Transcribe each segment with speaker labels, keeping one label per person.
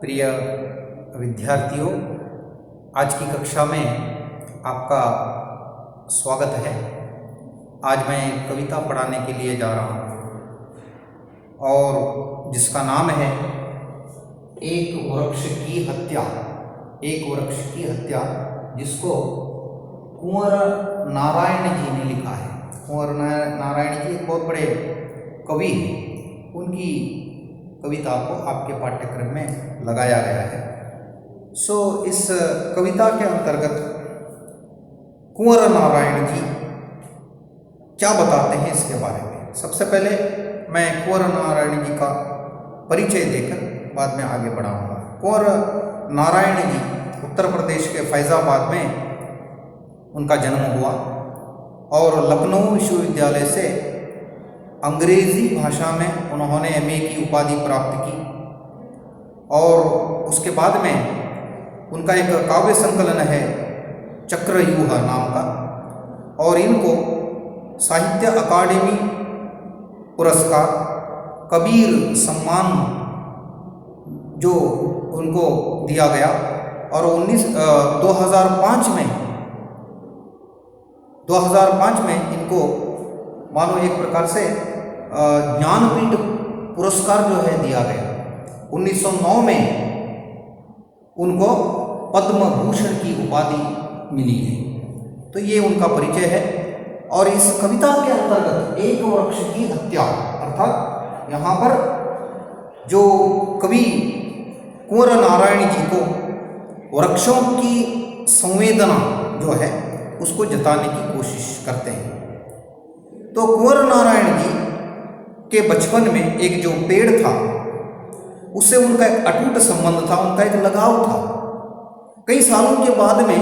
Speaker 1: प्रिय विद्यार्थियों, आज की कक्षा में आपका स्वागत है। आज मैं कविता पढ़ाने के लिए जा रहा हूँ और जिसका नाम है एक वृक्ष की हत्या। एक वृक्ष की हत्या, जिसको कुंवर नारायण जी ने लिखा है। कुंवर नारायण जी एक बहुत बड़े कवि हैं। उनकी कविता को आपके पाठ्यक्रम में लगाया गया है। इस कविता के अंतर्गत कुंवर नारायण जी क्या बताते हैं इसके बारे में। सबसे पहले मैं कुंवर नारायण जी का परिचय देकर बाद में आगे बढ़ाऊंगा। कुंवर नारायण जी उत्तर प्रदेश के फैज़ाबाद में उनका जन्म हुआ और लखनऊ विश्वविद्यालय से अंग्रेज़ी भाषा में उन्होंने एमए की उपाधि प्राप्त की और उसके बाद में उनका एक काव्य संकलन है चक्रव्यूह नाम का, और इनको साहित्य अकादमी पुरस्कार, कबीर सम्मान जो उनको दिया गया, और 2005 में इनको मानो एक प्रकार से ज्ञानपीठ पुरस्कार जो है दिया गया। 1909 में उनको पद्म भूषण की उपाधि मिली है। तो ये उनका परिचय है। और इस कविता के अंतर्गत एक वृक्ष की हत्या, अर्थात यहाँ पर जो कवि कुंवर नारायण जी को वृक्षों की संवेदना जो है उसको जताने की कोशिश करते हैं। तो कुंवर नारायण जी के बचपन में एक जो पेड़ था उससे उनका एक अटूट संबंध था, उनका एक लगाव था। कई सालों के बाद में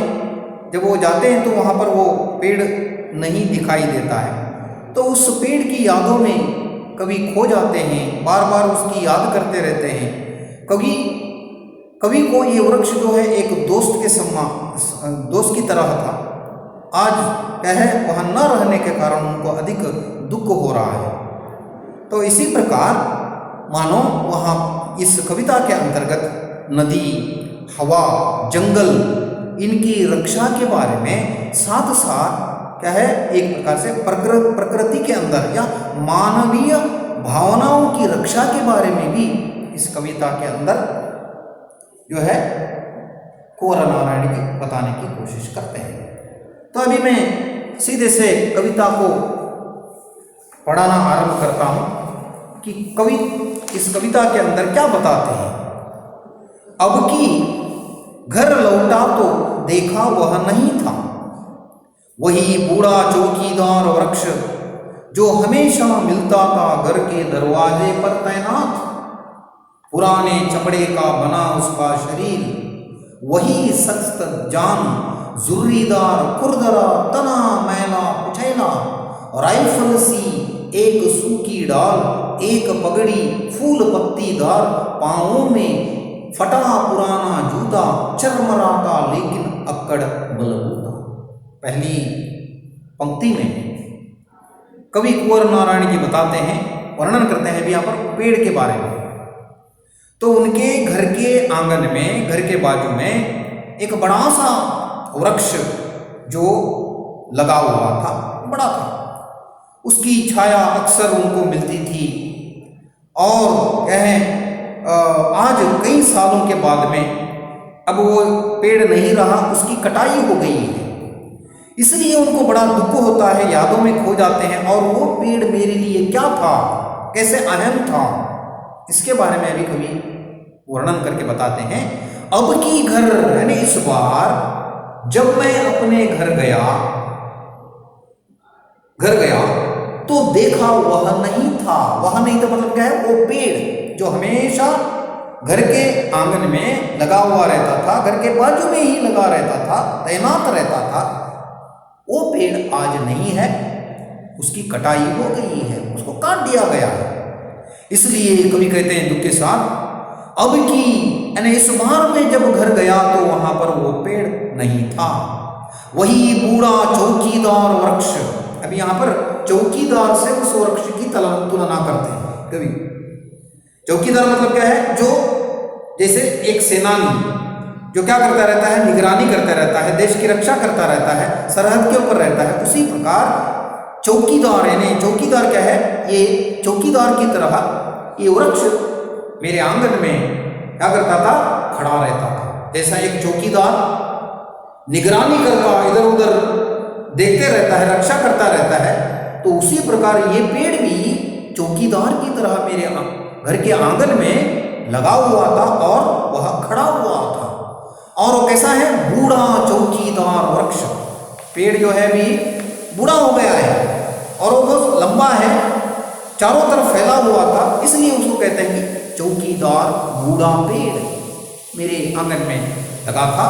Speaker 1: जब वो जाते हैं तो वहाँ पर वो पेड़ नहीं दिखाई देता है। तो उस पेड़ की यादों में कवि खो जाते हैं, बार बार उसकी याद करते रहते हैं। कवि को ये वृक्ष जो है एक दोस्त की तरह था। आज क्या है, वहाँ न रहने के कारण उनको अधिक दुख हो रहा है। तो इसी प्रकार मानो वहाँ इस कविता के अंतर्गत नदी, हवा, जंगल, इनकी रक्षा के बारे में साथ साथ क्या है, एक प्रकार से प्रकृति के अंदर या मानवीय भावनाओं की रक्षा के बारे में भी इस कविता के अंदर जो है कुंवर नारायण जी बताने की कोशिश करते हैं। तो अभी मैं सीधे से कविता को पढ़ाना आरंभ करता हूँ कि कवि इस कविता के अंदर क्या बताते हैं। अब की घर लौटा तो देखा वह नहीं था, वही बूढ़ा चौकीदार वृक्ष जो हमेशा मिलता था घर के दरवाजे पर तैनात। पुराने चमड़े का बना उसका शरीर, वही सख्त जान, जुर्रीदार खुरदरा तना, मैला कुचैला, राइफल सी एक सूखी डाल, एक पगड़ी फूल पत्तीदार, पाँवों में फटा पुराना जूता, चरमराता लेकिन अक्कड़ बलबूता। पहली पंक्ति में कवि कुंवर नारायण जी बताते हैं, वर्णन करते हैं भी यहाँ पर पेड़ के बारे में। तो उनके घर के आंगन में, घर के बाजू में एक बड़ा सा वृक्ष जो लगा हुआ था, बड़ा था। उसकी छाया अक्सर उनको मिलती थी और कहें आज कई सालों के बाद में अब वो पेड़ नहीं रहा, उसकी कटाई हो गई है। इसलिए उनको बड़ा दुख होता है, यादों में खो जाते हैं। और वो पेड़ मेरे लिए क्या था, कैसे अहम था, इसके बारे में भी कवि वर्णन करके बताते हैं। अब की घर यानी इस बार जब मैं अपने घर गया तो देखा वह नहीं था। वह नहीं था मतलब क्या है, वो पेड़ जो हमेशा घर के आंगन में लगा हुआ रहता था, घर के बाजू में ही लगा रहता था, तैनात रहता था, वो पेड़ आज नहीं है, उसकी कटाई हो गई है, उसको काट दिया गया है। इसलिए कवि कहते हैं दुख के साथ, अब की यानी इस बार में जब घर गया तो वहां पर वो पेड़ नहीं था, वही बूढ़ा चौकीदार वृक्ष। अभी यहाँ पर चौकीदार से उस वृक्ष की तुलना करते हैं कवि। चौकीदार मतलब क्या है, जो जैसे एक सेनानी जो क्या करता रहता है, निगरानी करता रहता है, देश की रक्षा करता रहता है, सरहद के ऊपर रहता है, उसी प्रकार चौकीदार, यानी चौकीदार क्या है, ये चौकीदार की तरह ये वृक्ष मेरे आंगन में क्या करता था, खड़ा रहता था। जैसा एक चौकीदार निगरानी करता, इधर उधर देखते रहता है, रक्षा करता रहता है, तो उसी प्रकार ये पेड़ भी चौकीदार की तरह मेरे घर के आंगन में लगा हुआ था और वह खड़ा हुआ था। और वो कैसा है, बूढ़ा चौकीदार वृक्ष। पेड़ जो है भी बूढ़ा हो गया है और वो बहुत लंबा है, चारों तरफ फैला हुआ था, इसलिए उसको कहते हैं कि चौकीदार बूढ़ा पेड़ मेरे आंगन में लगा था,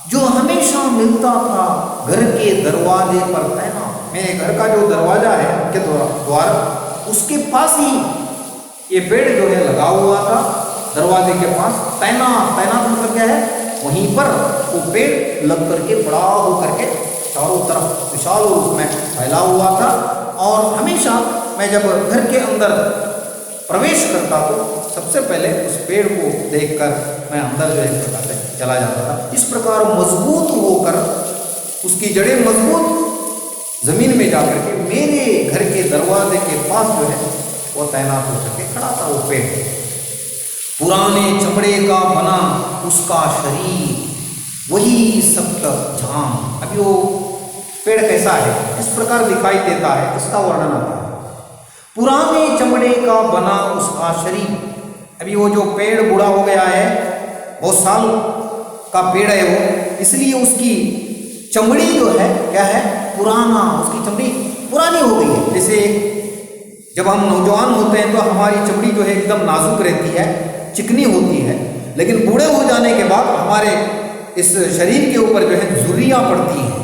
Speaker 1: जो हमेशा मिलता था घर के दरवाजे पर तैनात। मेरे घर का जो दरवाजा है के द्वार, उसके पास ही ये पेड़ जो है लगा हुआ था, दरवाजे के पास तैनात। तैनात मतलब क्या है, वहीं पर वो पेड़ लग करके बड़ा हो करके चारों तरफ विशाल रूप में फैला हुआ था। और हमेशा मैं जब घर के अंदर प्रवेश करता तो सबसे पहले उस पेड़ को देखकर मैं अंदर जो है प्रकार से चला जाता था। इस प्रकार मजबूत होकर उसकी जड़ें मजबूत जमीन में जाकर के मेरे घर के दरवाजे के पास जो है वो तैनात हो करके खड़ा था वो पेड़। पुराने चमड़े का बना उसका शरीर, वही सख्त झाम। अभी वो पेड़ कैसा है, इस प्रकार दिखाई देता है, इसका वर्णन आता है। पुराने चमड़े का बना उसका शरीर। अभी वो जो पेड़ बूढ़ा हो गया है, बहुत साल का पेड़ है वो, इसलिए उसकी चमड़ी जो है क्या है, पुराना, उसकी चमड़ी पुरानी हो गई है। जैसे जब हम नौजवान होते हैं तो हमारी चमड़ी जो है एकदम नाजुक रहती है, चिकनी होती है, लेकिन बूढ़े हो जाने के बाद हमारे इस शरीर के ऊपर जो है झुर्रियाँ पड़ती हैं,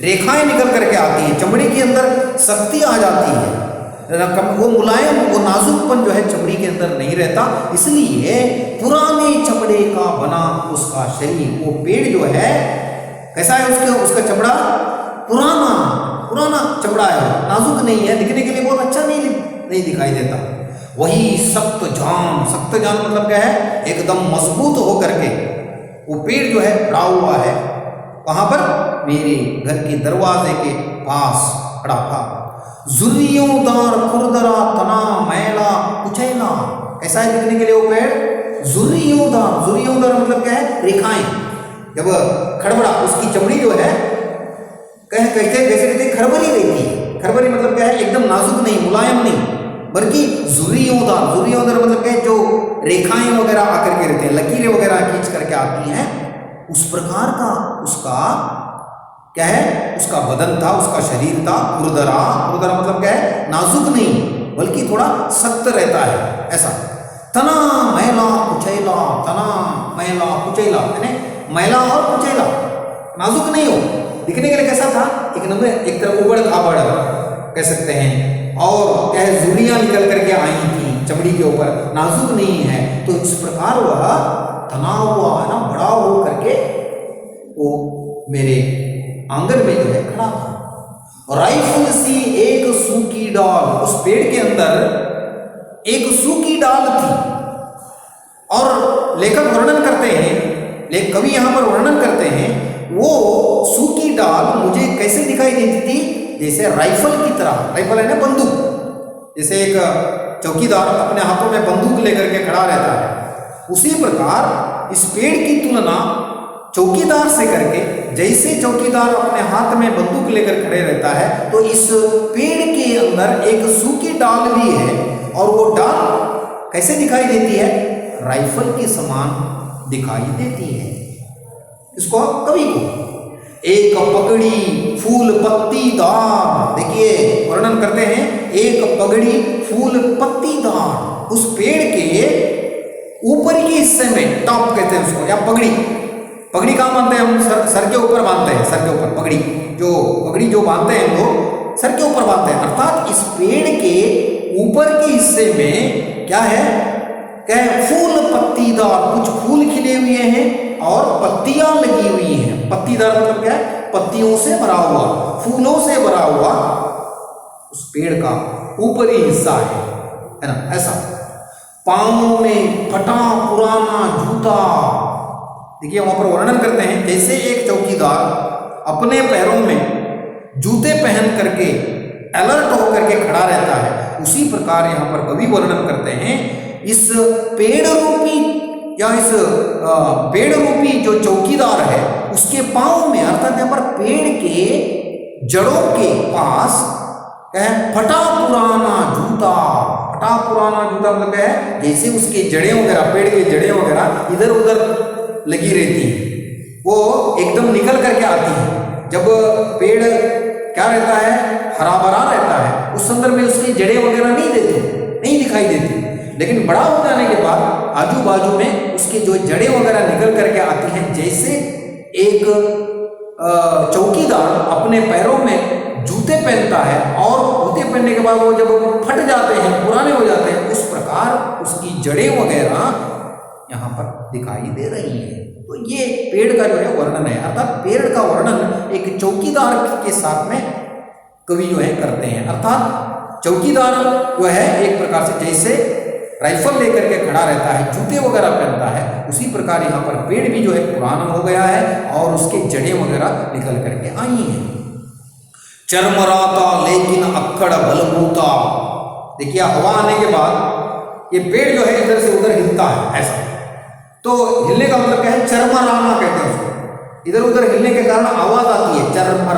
Speaker 1: रेखाएं निकल करके आती हैं, चमड़ी के अंदर शक्ति आ जाती है, वो मुलायम, वो नाजुकपन जो है चमड़ी के अंदर नहीं रहता। इसलिए पुराने चमड़े का बना उसका शरीर, वो पेड़ जो है कैसा है, उसका चमड़ा पुराना चमड़ा है, नाजुक नहीं है, दिखने के लिए बहुत अच्छा नहीं दिखाई देता। वही सख्त जान मतलब क्या है, एकदम मजबूत होकर के वो पेड़ जो है खड़ा हुआ है, वहां पर मेरे घर के दरवाजे के पास खड़ा था। जुर्रियोंदार खुरदरा तना मैला कुचैला। कैसा है दिखने के लिए वो पेड़, जुर्रियोंदार मतलब क्या है, रेखाएं। जब खड़बड़ा, उसकी चमड़ी जो है कैसे कहते खरबरी रहती है। खरबरी मतलब क्या है, एकदम नाजुक नहीं, मुलायम नहीं, बल्कि जुर्रियोंदार मतलब क्या है, जो रेखाएं वगैरह आकर के रहते हैं, लकीरें वगैरह खींच करके आती हैं, उस प्रकार का उसका क्या है, उसका बदन था, उसका शरीर था। खुरदरा मतलब क्या है, नाजुक नहीं बल्कि थोड़ा सख्त रहता है, ऐसा। तना मैला कुचैला, यानी मैला और कुचैला, नाजुक नहीं हो, दिखने के लिए कैसा था, एक तरफ उबड़ खाबड़ कह सकते हैं, और क्या है, झुर्रियां निकल करके आई थी चमड़ी के ऊपर, नाजुक नहीं है। तो इस प्रकार वह तना हुआ है ना, बड़ा हो करके वो मेरे आंगन में जो है खड़ा था। राइफल सी एक सूखी डाल, उस पेड़ के अंदर एक सूखी डाल थी। और लेखक वर्णन करते हैं, कवि यहाँ पर वर्णन करते हैं, वो सूखी डाल मुझे कैसे दिखाई देती थी, जैसे राइफल की तरह। राइफल है ना, बंदूक, जैसे एक चौकीदार अपने हाथों में बंदूक लेकर के खड़ा रहता है, उसी प्रकार इस पेड़ की तुलना चौकीदार से करके, जैसे चौकीदार अपने हाथ में बंदूक लेकर खड़े रहता है, तो इस पेड़ के अंदर एक सूखी डाल भी है, और वो डाल कैसे दिखाई देती है, राइफल के समान दिखाई देती है। इसको कवि को एक पगड़ी फूल पत्तीदार, देखिए वर्णन करते हैं, एक पगड़ी फूल पत्तीदार, उस पेड़ के ऊपर के हिस्से में, टॉप कहते हैं उसको, या पगड़ी कहाँ बांधते हैं हम, सर के ऊपर बांधते हैं, सर के ऊपर पगड़ी जो बांधते हैं लोग सर के ऊपर बांधते हैं। अर्थात इस पेड़ के ऊपर के हिस्से में क्या है, फूल पत्तीदार, कुछ फूल खिले हुए हैं और पत्तियां लगी हुई हैं। पत्तीदार मतलब क्या है, पत्तियों से भरा हुआ, फूलों से भरा हुआ उस पेड़ का ऊपरी हिस्सा है ना, ऐसा। पांवों में फटा पुराना जूता। देखिए वहां पर वर्णन करते हैं, जैसे एक चौकीदार अपने पैरों में जूते पहन करके अलर्ट होकर के खड़ा रहता है, उसी प्रकार यहाँ पर कवि वर्णन करते हैं इस पेड़ रूपी या इस पेड़ रूपी जो चौकीदार है उसके पांव में, अर्थात यहाँ पर पेड़ के जड़ों के पास क्या है, फटा पुराना जूता। फटा पुराना जूता मतलब क्या है, जैसे उसके जड़ें वगैरह, पेड़ के जड़ें वगैरह इधर उधर लगी रहती है, वो एकदम निकल करके आती है। जब पेड़ क्या रहता है, हरा भरा रहता है, उस संदर्भ में उसकी जड़ें वगैरह नहीं दिखाई देती, लेकिन बड़ा हो जाने के बाद आजू बाजू में उसके जो जड़ें वगैरह निकल करके आती हैं। जैसे एक चौकीदार अपने पैरों में जूते पहनता है और जूते पहनने के बाद वो जब फट जाते हैं, पुराने हो जाते हैं, उस प्रकार उसकी जड़ें वगैरह यहाँ पर दिखाई दे रही है। तो ये पेड़ का जो है वर्णन है, अर्थात पेड़ का वर्णन एक चौकीदार के साथ में कवि जो है करते हैं। अर्थात चौकीदार जो है एक प्रकार से जैसे राइफल लेकर के खड़ा रहता है, जूते वगैरह पहनता है, उसी प्रकार यहाँ पर पेड़ भी जो है पुराना हो गया है और उसके जड़ें वगैरह निकल करके आई हैं। चरमराता लेकिन अक्कड़ बलबूता। देखिए हवा आने के बाद ये पेड़ जो है इधर से उधर हिलता है, ऐसा। तो हिलने का मतलब क्या है, चरमराना कहते हैं उसको। इधर उधर हिलने के कारण आवाज आती है, चरमर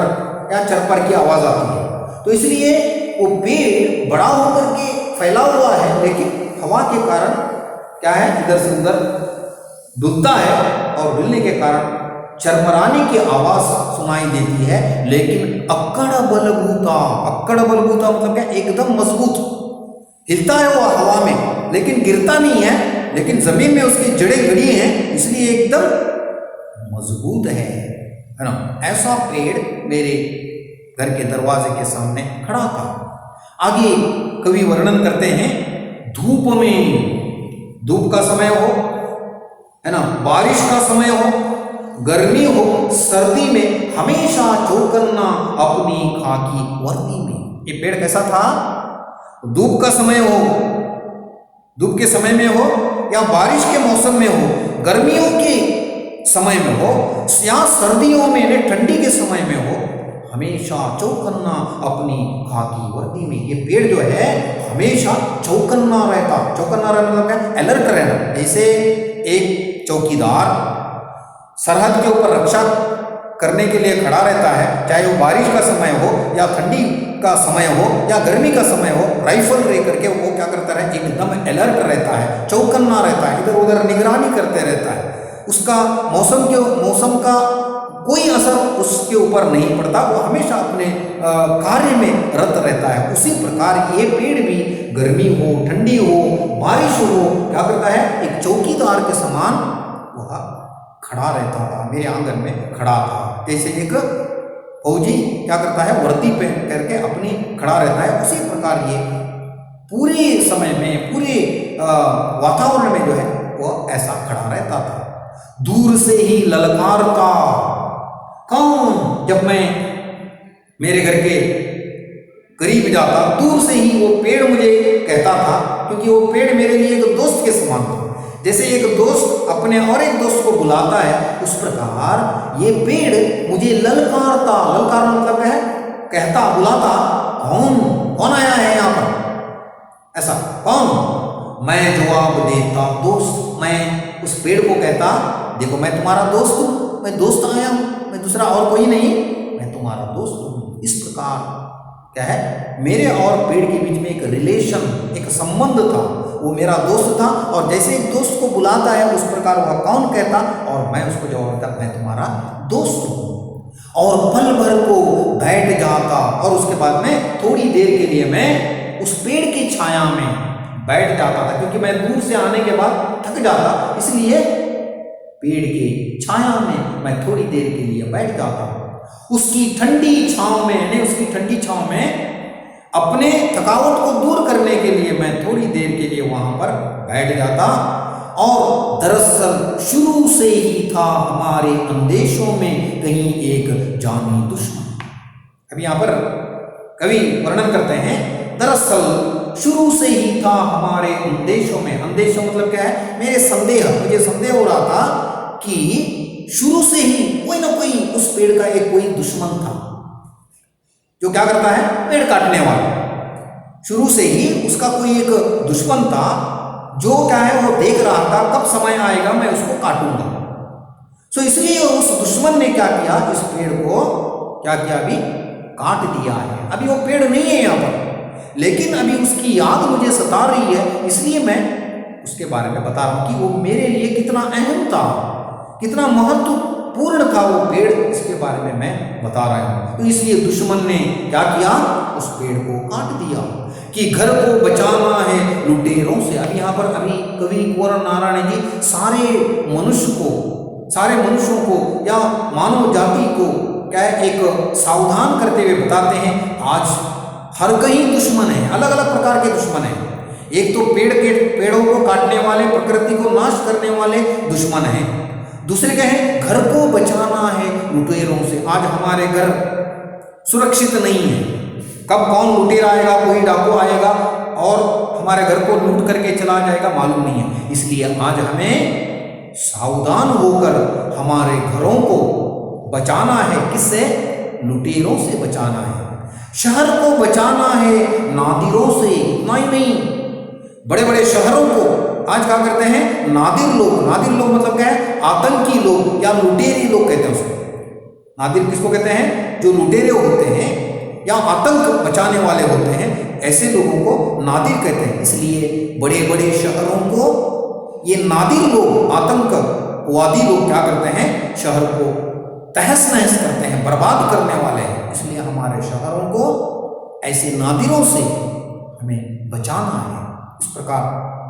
Speaker 1: या चरपर की आवाज आती है। तो इसलिए वो पेड़ बड़ा होकर के फैला हुआ है, लेकिन हवा के कारण क्या है, इधर से उधर डुलता है और हिलने के कारण चरमराने की आवाज सुनाई देती है। लेकिन अक्कड़ बलबूता, अक्कड़ बलबूता मतलब क्या, एकदम मजबूत हिलता है वो हवा में, लेकिन गिरता नहीं है, लेकिन जमीन में उसकी जड़ें गड़ी हैं, इसलिए एकदम मजबूत है ना। ऐसा पेड़ मेरे घर के दरवाजे के सामने खड़ा था। आगे कवि वर्णन करते हैं, धूप में, धूप का समय हो, है ना, बारिश का समय हो, गर्मी हो, सर्दी में हमेशा चौकन्ना अपनी खाकी वर्दी में। ये पेड़ कैसा था, धूप का समय हो, धूप के समय में हो या बारिश के मौसम में हो, गर्मियों के समय में हो या सर्दियों में ठंडी के समय में हो, हमेशा चौकन्ना अपनी खाकी वर्दी में। ये पेड़ जो है हमेशा चौकन्ना रहता। चौकन्ना रहना मतलब क्या, अलर्ट रहना। जैसे एक चौकीदार सरहद के ऊपर रक्षा करने के लिए खड़ा रहता है, चाहे वो बारिश का समय हो या ठंडी का समय हो या गर्मी का समय हो, राइफल लेकर के वो क्या करता है, एकदम अलर्ट रहता है, चौकन्ना रहता है, इधर उधर निगरानी करते रहता है। उसका मौसम का कोई असर उसके ऊपर नहीं पड़ता, वो हमेशा अपने कार्य में रत रहता है। उसी प्रकार ये पेड़ भी गर्मी हो, ठंडी हो, बारिश हो, क्या करता है, एक चौकीदार के समान वह खड़ा रहता था, मेरे आंगन में खड़ा था। जैसे एक फौजी क्या करता है, वर्दी पहन करके अपनी खड़ा रहता है, उसी प्रकार ये पूरे समय में, पूरे वातावरण में जो है वो ऐसा खड़ा रहता था। दूर से ही ललकारता कौन, जब मैं मेरे घर के करीब जाता, दूर से ही वो पेड़ मुझे कहता था, क्योंकि वो पेड़ मेरे लिए एक दोस्त के समान था। जैसे एक दोस्त अपने और एक दोस्त को बुलाता है, उस प्रकार ये पेड़ मुझे ललकारता, ललकारना मतलब है कहता, बुलाता, कौन आया है यहाँ पर, ऐसा कौन। मैं जवाब देता दोस्त, मैं उस पेड़ को कहता, देखो मैं तुम्हारा दोस्त हूँ, मैं दोस्त आया हूँ, मैं दूसरा और कोई नहीं, मैं तुम्हारा दोस्त हूँ। इस प्रकार क्या है, मेरे और पेड़ के बीच में एक रिलेशन, एक संबंध था, वो मेरा दोस्त था। और जैसे एक दोस्त को बुलाता है, उस प्रकार वह कौन कहता और मैं उसको जवाब देता, मैं तुम्हारा दोस्त हूँ। और पल भर को बैठ जाता, और उसके बाद में थोड़ी देर के लिए मैं उस पेड़ की छाया में बैठ जाता था, क्योंकि मैं दूर से आने के बाद थक जाता, इसलिए पेड़ की छाया में मैं थोड़ी देर के लिए बैठ जाता। उसकी ठंडी छांव में, यानी उसकी ठंडी छांव में अपने थकावट को दूर करने के लिए मैं थोड़ी देर के लिए वहां पर बैठ जाता। और दरअसल शुरू से ही था हमारे अंदेशों में कहीं एक जानी दुश्मन। अभी यहां पर कवि वर्णन करते हैं, दरअसल शुरू से ही था हमारे अंदेशों में। अंदेशों मतलब क्या है? मुझे संदेह हो रहा था कि शुरू से ही कोई ना कोई उस पेड़ का एक कोई दुश्मन था जो क्या करता है? पेड़ काटने वाला। शुरू से ही उसका कोई एक दुश्मन था जो क्या है? वो देख रहा था कब समय आएगा मैं उसको काटूंगा। सो इसलिए उस दुश्मन ने क्या किया? इस पेड़ को क्या किया? अभी काट दिया है। अभी वो पेड़ नहीं है यहाँ पर, लेकिन अभी उसकी याद मुझे सता रही है, इसलिए मैं उसके बारे में बता रहा हूं कि वो मेरे लिए कितना अहम था, कितना महत्वपूर्ण था वो पेड़, इसके बारे में मैं बता रहा हूं। तो इसलिए दुश्मन ने क्या किया? उस पेड़ को काट दिया कि घर को बचाना है लुटेरों से। अभी यहाँ पर अभी कवि कुंवर नारायण जी सारे मनुष्यों को या मानव जाति को क्या है? एक सावधान करते हुए बताते हैं आज हर कहीं दुश्मन है, अलग अलग प्रकार के दुश्मन है। एक तो पेड़ों को काटने वाले, प्रकृति को नाश करने वाले दुश्मन हैं। दूसरे क्या है? घर को बचाना है लुटेरों से। आज हमारे घर सुरक्षित नहीं है, कब कौन लुटेरा आएगा, कोई डाकू आएगा और हमारे घर को लूट करके चला जाएगा, मालूम नहीं है। इसलिए आज हमें सावधान होकर हमारे घरों को बचाना है। किससे? लुटेरों से बचाना है। शहर को बचाना है नादिरों से। इतना ही नहीं, बड़े बड़े शहरों को आज क्या करते हैं? नादिर लोग मतलब क्या है? आतंकी लोग या लुटेरे लोग कहते हैं उसको। नादिर किसको कहते हैं? जो लुटेरे होते हैं या आतंक बचाने वाले होते हैं, ऐसे लोगों को नादिर कहते हैं। इसलिए बड़े बड़े शहरों को ये नादिर लोग, आतंकवादी लोग क्या करते हैं? शहर को तहस नहस करते हैं, बर्बाद करने वाले हैं। इसलिए हमारे शहरों को ऐसे नादिरों से हमें बचाना है। इस प्रकार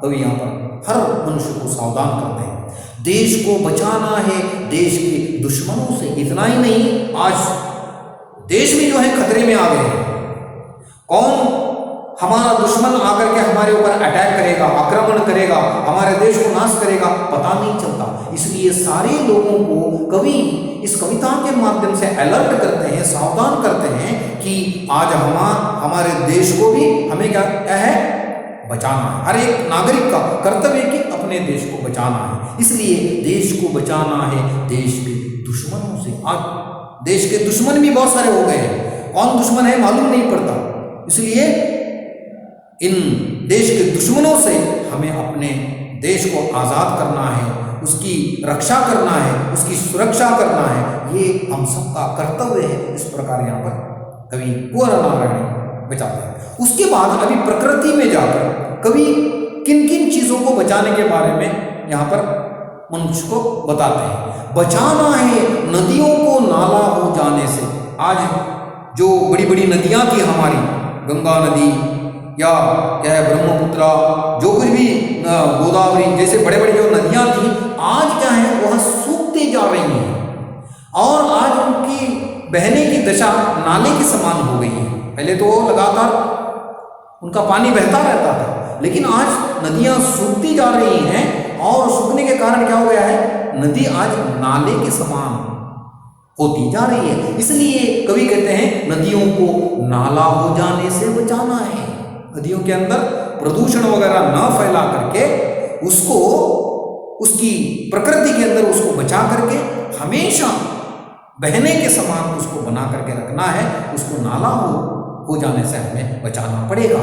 Speaker 1: कवि यहाँ पर हर मनुष्य को सावधान करते हैं। देश को बचाना है देश के दुश्मनों से। इतना ही नहीं, आज देश भी जो है खतरे में आ गए हैं। कौन हमारा दुश्मन आकर के हमारे ऊपर अटैक करेगा, आक्रमण करेगा, हमारे देश को नाश करेगा, पता नहीं चलता। इसलिए सारे लोगों को कवि इस कविता के माध्यम से अलर्ट करते हैं, सावधान करते हैं कि आज हमारे देश को भी हमें क्या है? बचाना है। हर एक नागरिक का कर्तव्य है कि अपने देश को बचाना है। इसलिए देश को बचाना है देश के दुश्मनों से। आज देश के दुश्मन भी बहुत सारे हो गए हैं, कौन दुश्मन है मालूम नहीं पड़ता। इसलिए इन देश के दुश्मनों से हमें अपने देश को आज़ाद करना है, उसकी रक्षा करना है, उसकी सुरक्षा करना है। ये हम सबका कर्तव्य है। इस प्रकार यहाँ पर कवि कुंवर नारायण बचाते हैं। उसके बाद अभी प्रकृति में जाकर कवि किन किन चीज़ों को बचाने के बारे में यहाँ पर मनुष्य को बताते हैं। बचाना है नदियों को नाला हो जाने से। आज जो बड़ी बड़ी नदियाँ थी हमारी, गंगा नदी या क्या है ब्रह्मपुत्रा, जो कुछ भी गोदावरी जैसे बड़े बड़े जो नदियाँ थी, आज क्या है? वह सूखते जा रही हैं और आज उनकी बहने की दशा नाले के समान हो गई है। पहले तो लगातार उनका पानी बहता रहता था, लेकिन आज नदियाँ सूखती जा रही हैं और सूखने के कारण क्या हो गया है? नदी आज नाले के समान होती जा रही है। इसलिए कवि कहते हैं नदियों को नाला हो जाने से बचाना है। नदियों के अंदर प्रदूषण वगैरह न फैला करके उसको उसकी प्रकृति के अंदर उसको बचा करके हमेशा बहने के समान उसको बना करके रखना है। उसको नाला हो जाने से हमें बचाना पड़ेगा।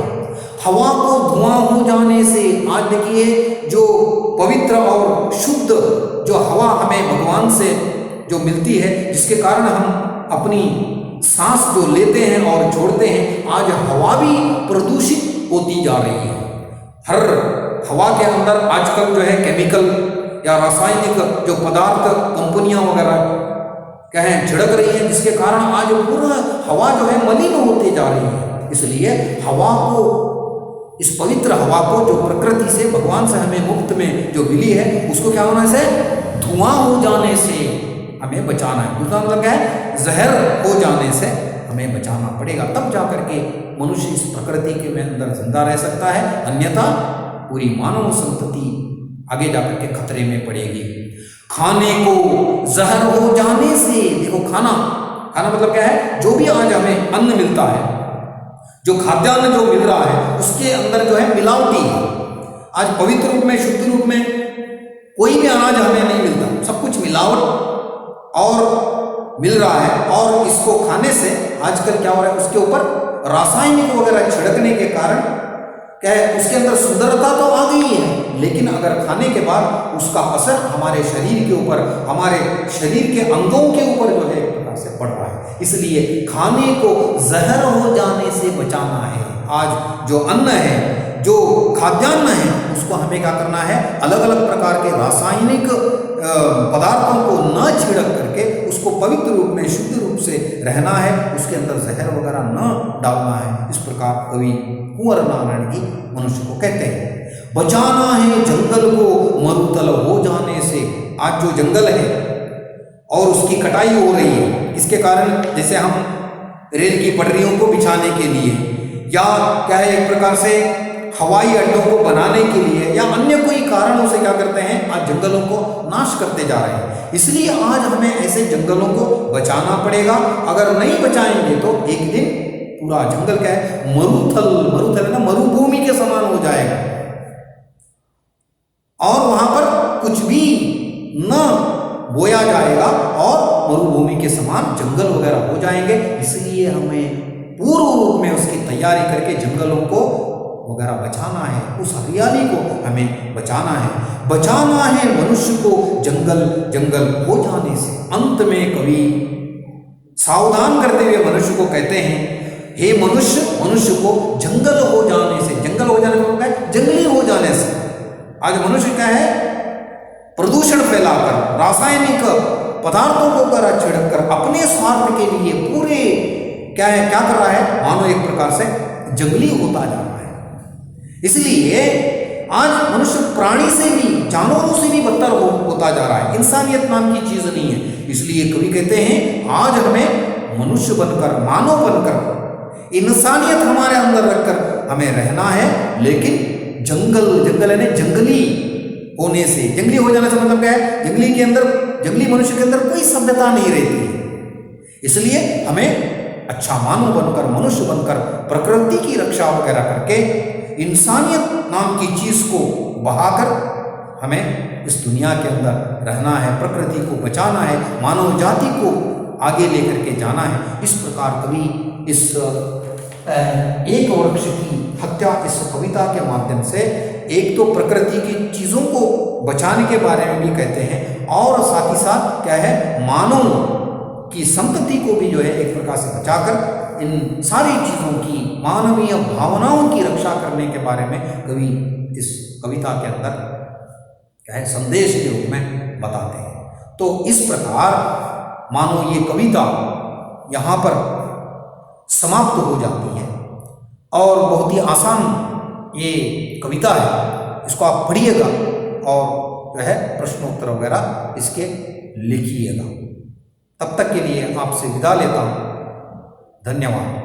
Speaker 1: हवा को धुआं हो जाने से, आज देखिए जो पवित्र और शुद्ध जो हवा हमें भगवान से जो मिलती है, जिसके कारण हम अपनी सांस जो लेते हैं और छोड़ते हैं, आज हवा भी प्रदूषित होती जा रही है। हर हवा के अंदर आजकल जो है केमिकल या रासायनिक जो पदार्थ कंपनियां वगैरह कहें छिड़क रही हैं, जिसके कारण आज पूरा हवा जो है मलिन होती जा रही है। इसलिए हवा को, इस पवित्र हवा को जो प्रकृति से भगवान से हमें मुफ्त में जो मिली है, उसको क्या होने से, धुआं हो जाने से हमें बचाना है। दूसरा मतलब क्या है, जहर हो जाने से हमें बचाना पड़ेगा, तब जाकर के मनुष्य इस प्रकृति के अंदर जिंदा रह सकता है। अन्यथा पूरी मानव संतति आगे जाकर के खतरे में पड़ेगी। खाने को जहर हो जाने से, देखो खाना मतलब क्या है, जो भी आज हमें अन्न मिलता है, जो खाद्यान्न जो मिल रहा है उसके अंदर जो है मिलावटी है। आज पवित्र रूप में, शुद्ध रूप में कोई भी अनाज हमें नहीं मिलता, सब कुछ मिलावट और मिल रहा है। और इसको खाने से आजकल क्या हो रहा है, उसके ऊपर रासायनिक वगैरह छिड़कने के कारण क्या है, उसके अंदर सुंदरता तो आ गई है, लेकिन अगर खाने के बाद उसका असर हमारे शरीर के ऊपर, हमारे शरीर के अंगों के ऊपर जो है एक प्रकार से पड़ रहा है। इसलिए खाने को जहर हो जाने से बचाना है। आज जो अन्न है, जो खाद्यान्न है, उसको हमें क्या करना है, अलग अलग प्रकार के रासायनिक पदार्थों को न छिड़क करके उसको पवित्र रूप में, शुद्ध रूप से रहना है, उसके अंदर जहर वगैरह न डालना है। इस प्रकार कवि कुंवर नारायण जी मनुष्य को कहते हैं। बचाना है जंगल को मरुतल हो जाने से। आज जो जंगल है और उसकी कटाई हो रही है, इसके कारण जैसे हम रेल की पटरियों को बिछाने के लिए या क्या है, एक प्रकार से हवाई अड्डों को बनाने के लिए या अन्य कोई कारणों से क्या करते हैं, आज जंगलों को नाश करते जा रहे हैं। इसलिए आज हमें ऐसे जंगलों को बचाना पड़ेगा। अगर नहीं बचाएंगे तो एक दिन पूरा जंगल क्या है, मरुथल है ना, मरुभूमि के समान हो जाएगा और वहां पर कुछ भी न बोया जाएगा और मरुभूमि के समान जंगल वगैरह हो जाएंगे। इसलिए हमें पूर्व रूप में उसकी तैयारी करके जंगलों को वगैरह बचाना है, उस हरियाली को हमें बचाना है। बचाना है मनुष्य को जंगल हो जाने से। अंत में कवि सावधान करते हुए मनुष्य को कहते हैं, हे मनुष्य को जंगल हो जाने से। जंगल हो जाने का मतलब जंगली हो जाने से। आज मनुष्य क्या है, प्रदूषण फैलाकर, रासायनिक पदार्थों को कर छिड़क कर अपने स्वार्थ के लिए पूरे क्या कर रहा है, मानो एक प्रकार से जंगली होता जा रहा है। इसलिए आज मनुष्य प्राणी से भी, जानवरों से भी बदतर होता जा रहा है। इंसानियत नाम की चीज नहीं है। इसलिए कवि कहते हैं, आज हमें मनुष्य बनकर, मानव बनकर, इंसानियत हमारे अंदर रखकर हमें रहना है। लेकिन जंगल है ना, जंगली होने से, जंगली हो जाने से मतलब क्या है, जंगली मनुष्य के अंदर कोई सभ्यता नहीं रहती है। इसलिए हमें अच्छा मानव बनकर, मनुष्य बनकर, प्रकृति की रक्षा वगैरह करके इंसानियत नाम की चीज को बहाकर हमें इस दुनिया के अंदर रहना है, प्रकृति को बचाना है, मानव जाति को आगे लेकर के जाना है। इस प्रकार कवि इस एक वृक्ष की हत्या इस कविता के माध्यम से एक तो प्रकृति की चीजों को बचाने के बारे में भी कहते हैं और साथ ही साथ क्या है, मानव की संतति को भी जो है एक प्रकार से बचाकर इन सारी चीजों की, मानवीय भावनाओं की रक्षा करने के बारे में कवि इस कविता के अंदर क्या है, संदेश के रूप में बताते हैं। तो इस प्रकार मानो ये कविता यहाँ पर समाप्त हो जाती है और बहुत ही आसान ये कविता है। इसको आप पढ़िएगा और जो है प्रश्नोत्तर वगैरह इसके लिखिएगा। तब तक के लिए आपसे विदा लेता हूँ। धन्यवाद।